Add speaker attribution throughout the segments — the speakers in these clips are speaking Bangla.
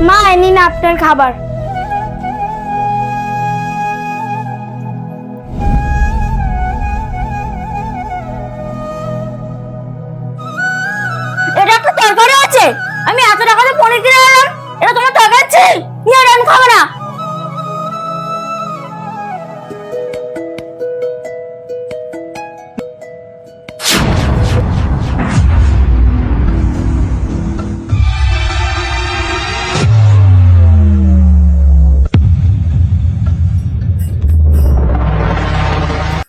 Speaker 1: মা, এই নিন আপনার খাবার। এটা একটা তরকারি আছে? আমি এত টাকা দিয়ে পনির কিনে আনলাম, এটা তোমার তরকারি আছে? নিয়ে আমি খাবো না।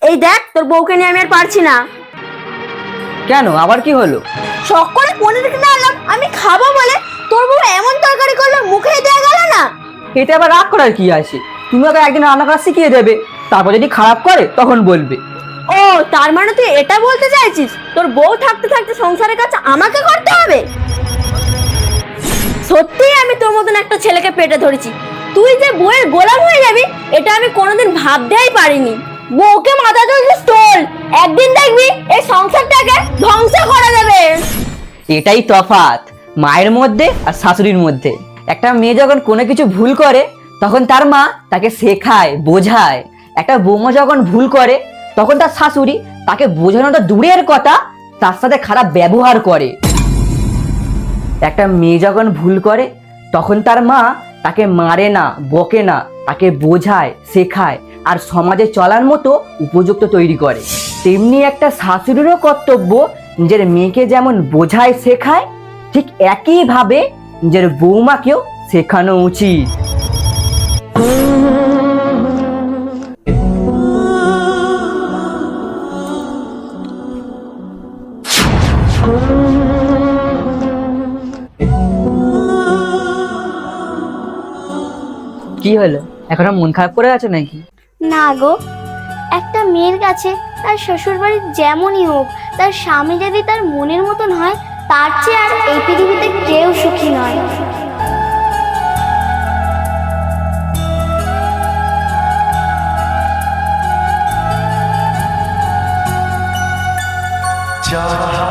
Speaker 1: এই দেখ, তোর বউকে নিয়ে আমি আর পারছি না।
Speaker 2: কেন, আবার কি হলো?
Speaker 1: শখ করে পনির কিনে আনলাম আমি খাবো বলে, তোর বউ এমন তরকারি করলো, মুখে দেয়া গেল না।
Speaker 2: এটা আবার রাগ করার কি আছে? তুমি ওকে একদিন রান্না করা শিখিয়ে দেবে, তারপর যদি খারাপ করে তখন বলবে।
Speaker 1: ও, তার মানে তুই এটা বলতে চাইছিস তোর বউ থাকতে থাকতে সংসারের কাজ আমাকে করতে হবে? সত্যি আমি তোর মতন একটা ছেলেকে পেটে ধরেছি। তুই যে বউয়ের গোলাম হয়ে যাবি এটা আমি কোনোদিন ভাবতেই পারিনি। বউকে মাথা তুলছিস তোল, একদিন দেখবি এই সংসারটাকে ধ্বংস করে দেবে।
Speaker 2: এটাই তফাৎ মায়ের মধ্যে আর শাশুড়ির মধ্যে। একটা মেয়ে যখন কোনো কিছু ভুল করে তখন তার মা তাকে শেখায়, বোঝায়। একটা বৌমা যখন ভুল করে তখন তার শাশুড়ি তাকে বোঝানো তো দূরের কথা, তার সাথে খারাপ ব্যবহার করে। একটা মেয়ে যখন ভুল করে তখন তার মা তাকে মারে না, বকে না, তাকে বোঝায়, শেখায় আর সমাজে চলার মতো উপযুক্ত তৈরি করে। তেমনি একটা শাশুড়িরও কর্তব্য নিজের মেয়েকে যেমন বোঝায়, শেখায়, ঠিক একইভাবে নিজের বৌমাকেও শেখানো উচিত। কি হলো, এখনো মন খারাপ করে আছো নাকি?
Speaker 1: না গো, একটা মেয়ের কাছে তার শ্বশুর বাড়ির যেমনই হোক, তার স্বামী যদি তার মনের মতন হয়, তার চেয়ে আর এই পৃথিবীতে কেউ সুখী নয়।
Speaker 3: चाह